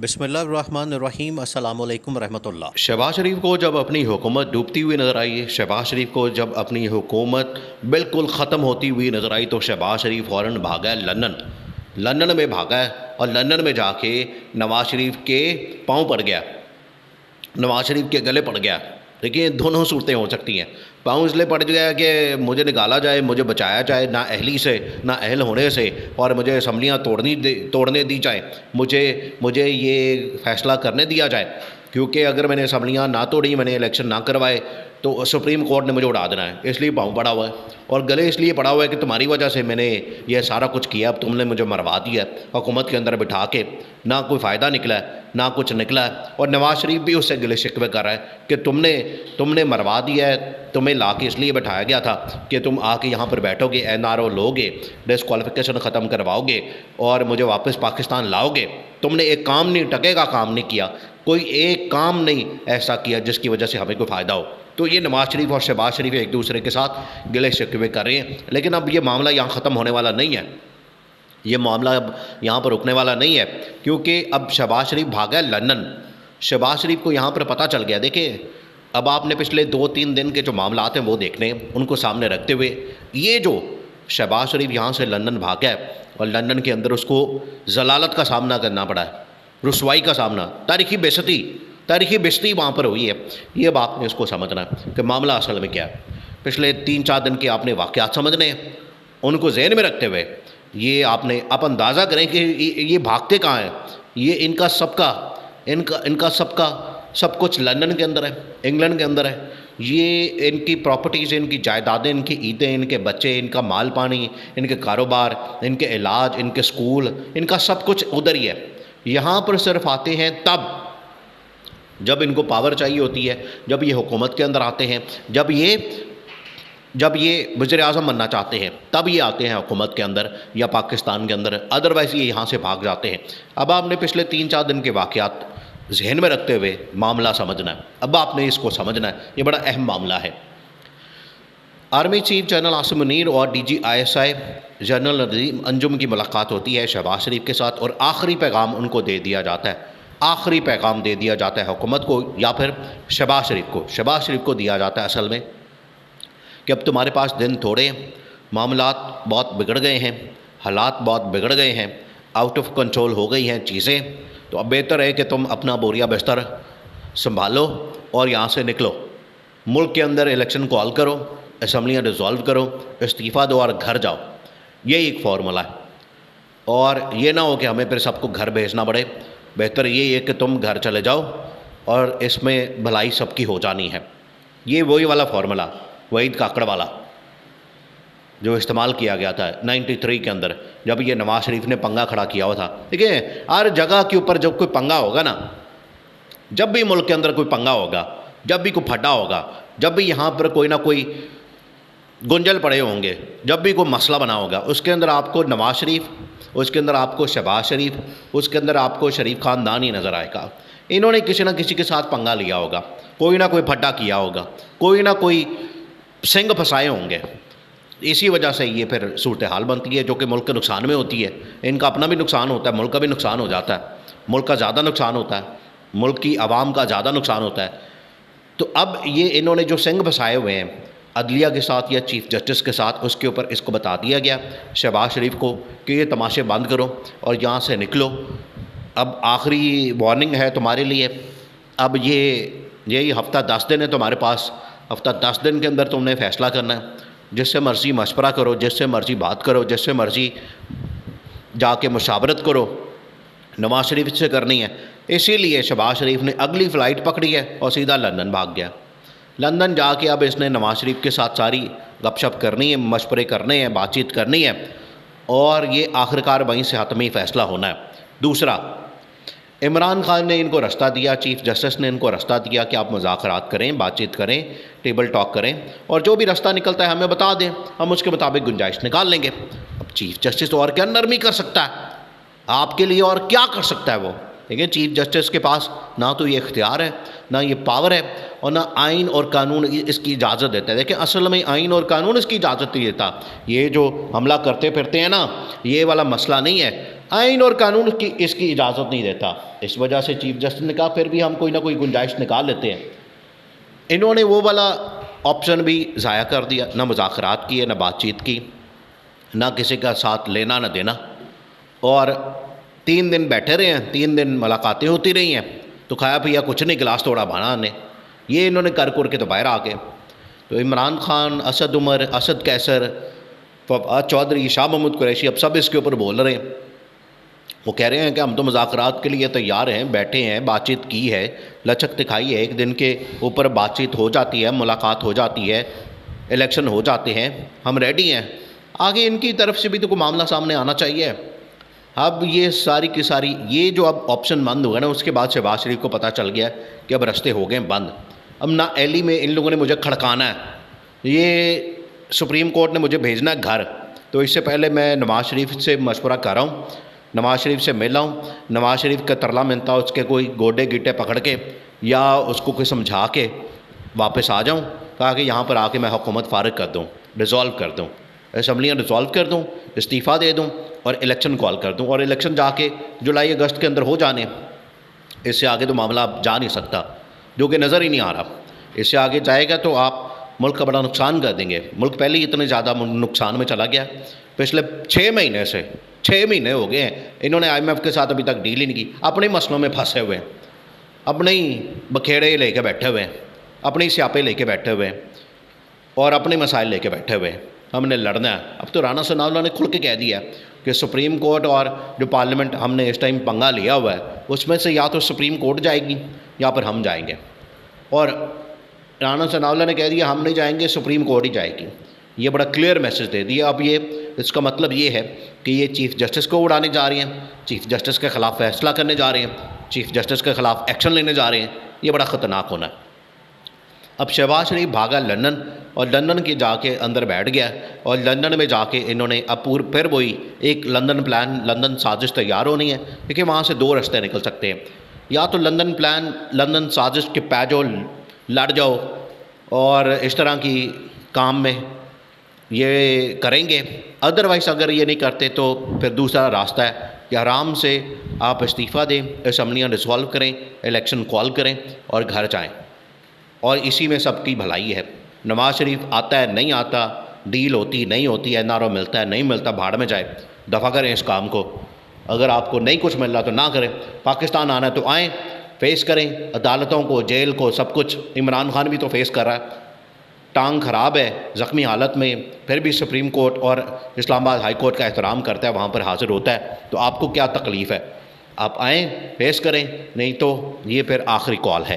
بسم اللہ الرحمن الرحیم، السلام علیکم ورحمۃ اللہ۔ شہباز شریف کو جب اپنی حکومت ڈوبتی ہوئی نظر آئی، شہباز شریف کو جب اپنی حکومت بالکل ختم ہوتی ہوئی نظر آئی تو شہباز شریف فوراً بھاگا ہے لندن میں بھاگا ہے اور لندن میں جا کے نواز شریف کے پاؤں پڑ گیا، نواز شریف کے گلے پڑ گیا۔ دیکھیں دونوں صورتیں ہو سکتی ہیں۔ پاؤں اس لیے پڑ گیا کہ مجھے نکالا جائے، مجھے بچایا جائے نا اہلی سے نہ اہل ہونے سے، اور مجھے اسمبلیاں توڑنے دی جائیں، مجھے یہ فیصلہ کرنے دیا جائے، کیونکہ اگر میں نے اسمبلیاں نہ توڑی، میں نے الیکشن نہ کروائے تو سپریم کورٹ نے مجھے اڑا دینا ہے، اس لیے پاؤں پڑا ہوا ہے اور گلے اس لیے پڑا ہوا ہے کہ تمہاری وجہ سے میں نے یہ سارا کچھ کیا، اب تم نے مجھے مروا دیا ہے حکومت کے اندر بٹھا کے، نہ کوئی فائدہ نکلا ہے نہ کچھ نکلا ہے۔ اور نواز شریف بھی اس سے گلے شکوے کر رہا ہے کہ تم نے مروا دیا ہے، تمہیں لا کے اس لیے بٹھایا گیا تھا کہ تم آ کے یہاں پر بیٹھو گے، این آر او لو گے، ڈسکوالیفیکیشن ختم کرواؤ گے اور مجھے واپس پاکستان لاؤ گے۔ تم نے ایک کام نہیں، ٹکے کا کام نہیں کیا، کوئی ایک کام نہیں ایسا کیا جس کی وجہ سے ہمیں کوئی فائدہ ہو۔ تو یہ نواز شریف اور شہباز شریف ایک دوسرے کے ساتھ گلے شکوے کر رہے ہیں، لیکن اب یہ معاملہ یہاں ختم ہونے والا نہیں ہے، یہ معاملہ اب یہاں پر رکنے والا نہیں ہے، کیونکہ اب شہباز شریف بھاگا ہے لندن۔ شہباز شریف کو یہاں پر پتہ چل گیا۔ دیکھیں اب آپ نے پچھلے 2-3 دن کے جو معاملات ہیں وہ دیکھنے، ان کو سامنے رکھتے ہوئے یہ جو شہباز شریف یہاں سے لندن بھاگا ہے اور لندن کے اندر اس کو ضلالت کا سامنا کرنا پڑا ہے، رسوائی کا سامنا، تاریخی بےعزتی وہاں پر ہوئی ہے۔ یہ اب آپ نے اس کو سمجھنا ہے کہ معاملہ اصل میں کیا ہے۔ پچھلے 3-4 دن کے آپ نے واقعات سمجھنے ہیں، ان کو ذہن میں رکھتے ہوئے یہ آپ اندازہ کریں کہ یہ بھاگتے کہاں ہیں۔ یہ ان کا سب کا سب کچھ لندن کے اندر ہے، انگلینڈ کے اندر ہے۔ یہ ان کی پراپرٹیز، ان کی جائیدادیں، ان کی عیدیں، ان کے بچے، ان کا مال پانی، ان کے کاروبار، ان کے علاج، ان کے سکول، ان کا سب کچھ ادھر ہی ہے۔ یہاں پر صرف آتے ہیں تب جب ان کو پاور چاہیے ہوتی ہے، جب یہ حکومت کے اندر آتے ہیں، جب یہ وزیر اعظم بننا چاہتے ہیں، تب یہ آتے ہیں حکومت کے اندر یا پاکستان کے اندر، ادروائز یہ یہاں سے بھاگ جاتے ہیں۔ اب آپ نے پچھلے 3-4 دن کے واقعات ذہن میں رکھتے ہوئے معاملہ سمجھنا ہے، اب آپ نے اس کو سمجھنا ہے، یہ بڑا اہم معاملہ ہے۔ Army chief general Asim Munir اور D G I S I general Nadeem Anjum کی ملاقات ہوتی ہے شہباز شریف کے ساتھ، اور آخری پیغام ان کو دے دیا جاتا ہے، آخری پیغام دے دیا جاتا ہے حکومت کو یا پھر شہباز شریف کو دیا جاتا ہے اصل میں، کہ اب تمہارے پاس دن تھوڑے ہیں، معاملات بہت بگڑ گئے ہیں، حالات بہت بگڑ گئے ہیں، آؤٹ آف کنٹرول ہو گئی ہیں چیزیں، تو اب بہتر ہے کہ تم اپنا بوریا بستر سنبھالو اور یہاں سے نکلو، ملک کے اندر الیکشن کال کرو، اسمبلیاں ڈیزالو کرو، استعفیٰ دو اور گھر جاؤ۔ یہی ایک فارمولہ ہے، اور یہ نہ ہو کہ ہمیں پھر سب کو گھر بھیجنا پڑے، بہتر یہ ہے کہ تم گھر چلے جاؤ اور اس میں بھلائی سب کی ہو جانی ہے۔ یہ وہی والا فارمولہ، وحید کاکڑ والا جو استعمال کیا گیا تھا 93 کے اندر، جب یہ نواز شریف نے پنگا کھڑا کیا ہوا تھا۔ دیکھیں ہر جگہ کے اوپر جب کوئی پنگا ہوگا نا، جب بھی ملک کے اندر کوئی پنگا ہوگا، جب بھی کوئی پھڈا ہوگا، جب بھی یہاں پر کوئی نہ کوئی گنجل پڑے ہوں گے، جب بھی کوئی مسئلہ بنا ہوگا، اس کے اندر آپ کو نواز شریف، اس کے اندر آپ کو شہباز شریف، اس کے اندر آپ کو شریف خاندان ہی نظر آئے گا۔ انہوں نے کسی نہ کسی کے ساتھ پنگا لیا ہوگا، کوئی نہ کوئی پھڈا کیا ہوگا، کوئی نہ کوئی سنگ پھنسائے ہوں گے۔ اسی وجہ سے یہ پھر صورتحال بنتی ہے جو کہ ملک کے نقصان میں ہوتی ہے۔ ان کا اپنا بھی نقصان ہوتا ہے، ملک کا بھی نقصان ہو جاتا ہے، ملک کا زیادہ نقصان ہوتا ہے، ملک کی عوام کا زیادہ نقصان ہوتا ہے۔ تو اب یہ انہوں نے جو سنگ پھنسائے ہوئے ہیں عدلیہ کے ساتھ یا چیف جسٹس کے ساتھ، اس کے اوپر اس کو بتا دیا گیا شہباز شریف کو کہ یہ تماشے بند کرو اور یہاں سے نکلو، اب آخری وارننگ ہے تمہارے لیے، اب یہی ہفتہ 10 دن ہے تمہارے پاس، ہفتہ 10 دن کے اندر تم نے فیصلہ کرنا ہے، جس سے مرضی مشورہ کرو، جس سے مرضی بات کرو، جس سے مرضی جا کے مشاورت کرو، نواز شریف سے کرنی ہے۔ اسی لیے شہباز شریف نے اگلی فلائٹ پکڑی ہے اور سیدھا لندن بھاگ گیا۔ لندن جا کے اب اس نے نواز شریف کے ساتھ ساری گپ شپ کرنی ہے، مشورے کرنے ہیں، بات چیت کرنی ہے، اور یہ آخرکار وہیں سے حتمی فیصلہ ہونا ہے۔ دوسرا، عمران خان نے ان کو رستہ دیا، چیف جسٹس نے ان کو رستہ دیا کہ آپ مذاکرات کریں، بات چیت کریں، ٹیبل ٹاک کریں، اور جو بھی رستہ نکلتا ہے ہمیں بتا دیں، ہم اس کے مطابق گنجائش نکال لیں گے۔ اب چیف جسٹس اور کیا نرمی کر سکتا ہے آپ کے لیے، اور کیا کر سکتا ہے وہ؟ دیکھیں چیف جسٹس کے پاس نہ تو یہ اختیار ہے، نہ یہ پاور ہے، اور نہ آئین اور قانون اس کی اجازت دیتا ہے۔ دیکھیں اصل میں آئین اور قانون اس کی اجازت نہیں دیتا۔ یہ جو حملہ کرتے پھرتے ہیں نا، یہ والا مسئلہ نہیں ہے۔ آئین اور قانون کی اس کی اجازت نہیں دیتا. اس وجہ سے چیف جسٹس نے کہا پھر بھی ہم کوئی نہ کوئی گنجائش نکال لیتے ہیں. انہوں نے وہ والا آپشن بھی ضائع کر دیا، نہ مذاکرات کیے، نہ بات چیت کی، نہ کسی کا ساتھ لینا نہ دینا. اور 3 دن بیٹھے رہے ہیں، 3 دن ملاقاتیں ہوتی رہی ہیں، تو کھایا پیا کچھ نہیں، گلاس توڑا بھانا نے. یہ انہوں نے کر کے تو باہر آ گئے. تو عمران خان، اسد عمر، اسد کیسر، فواد چودھری، شاہ محمود قریشی اب سب اس کے اوپر بول رہے ہیں. وہ کہہ رہے ہیں کہ ہم تو مذاکرات کے لیے تیار ہیں، بیٹھے ہیں، بات چیت کی ہے، لچک دکھائی ہے، 1 دن کے اوپر بات چیت ہو جاتی ہے، ملاقات ہو جاتی ہے، الیکشن ہو جاتے ہیں، ہم ریڈی ہیں. آگے ان کی طرف سے بھی تو کوئی معاملہ سامنے آنا چاہیے. اب یہ ساری کی ساری یہ جو اب آپشن بند ہوا نا، اس کے بعد شہباز شریف کو پتہ چل گیا کہ اب رستے ہو گئے بند. اب نہ ایلی میں ان لوگوں نے مجھے کھڑکانا ہے، یہ سپریم کورٹ نے مجھے بھیجنا ہے گھر. تو اس سے پہلے میں نواز شریف سے مشورہ کر رہا ہوں، نواز شریف سے مل رہا ہوں، نواز شریف کا ترلا منتا اس کے کوئی گوڈے گیٹے پکڑ کے یا اس کو کوئی سمجھا کے واپس آ جاؤں، کہا کہ یہاں پر آ کے میں حکومت فارغ کر دوں، ڈیزالو کر دوں، اسمبلیاں ڈیزالو کر دوں، استعفیٰ دے دوں اور الیکشن کال کر دوں. اور الیکشن جا کے جولائی اگست کے اندر ہو جانے. اس سے آگے تو معاملہ اب جا نہیں سکتا، جو کہ نظر ہی نہیں آ رہا. اس سے آگے جائے گا تو آپ ملک کا بڑا نقصان کر دیں گے. ملک پہلے ہی اتنے زیادہ نقصان میں چلا گیا. پچھلے 6 مہینے سے 6 مہینے ہو گئے ہیں انہوں نے IMF کے ساتھ ابھی تک ڈیل ہی نہیں کی. اپنے مسئلوں میں پھنسے ہوئے ہیں، اپنے ہی بکھیڑے لے کے بیٹھے ہوئے ہیں، اپنے ہی سیاپے لے کے بیٹھے ہوئے ہیں اور اپنے مسائل لے کے بیٹھے ہوئے ہیں. ہم نے لڑنا ہے. اب تو رانا ثناءاللہ نے کھل کے کہہ دیا کہ سپریم کورٹ اور جو پارلیمنٹ ہم نے اس ٹائم پنگا لیا ہوا ہے، اس میں سے یا تو سپریم کورٹ جائے گی یا پھر ہم جائیں گے. اور رانا ثناءاللہ نے کہہ دیا ہم نہیں جائیں گے، سپریم کورٹ ہی جائے گی. یہ بڑا کلیئر میسج دے دیا. اب یہ اس کا مطلب یہ ہے کہ یہ چیف جسٹس کو اڑانے جا رہی ہیں، چیف جسٹس کے خلاف فیصلہ کرنے جا رہے ہیں، چیف جسٹس کے خلاف ایکشن لینے جا رہے ہیں. یہ بڑا خطرناک ہونا ہے. اب شہباز شریف بھاگا لندن اور لندن کے جا کے اندر بیٹھ گیا اور لندن میں جا کے انہوں نے اب پھر وہی ایک لندن پلان، لندن سازش تیار ہونی ہے. کیونکہ وہاں سے 2 رستے نکل سکتے ہیں. یا تو لندن پلان، لندن سازش کے پیجو لڑ جاؤ اور اس طرح کی کام میں یہ کریں گے. ادروائز اگر یہ نہیں کرتے تو پھر دوسرا راستہ ہے کہ آرام سے آپ استعفیٰ دیں، اسمبلیاں ڈسالو کریں، الیکشن کال کریں اور گھر جائیں. اور اسی میں سب کی بھلائی ہے. نواز شریف آتا ہے نہیں آتا، ڈیل ہوتی نہیں ہوتی، NRO ملتا ہے نہیں ملتا، بھاڑ میں جائے، دفع کریں اس کام کو. اگر آپ کو نہیں کچھ مل رہا تو نہ کریں. پاکستان آنا ہے تو آئیں، فیس کریں عدالتوں کو، جیل کو، سب کچھ. عمران خان بھی تو فیس کر رہا ہے، ٹانگ خراب ہے، زخمی حالت میں، پھر بھی سپریم کورٹ اور اسلام آباد ہائی کورٹ کا احترام کرتا ہے، وہاں پر حاضر ہوتا ہے. تو آپ کو کیا تکلیف ہے؟ آپ آئیں، فیس کریں، نہیں تو یہ پھر آخری کال ہے.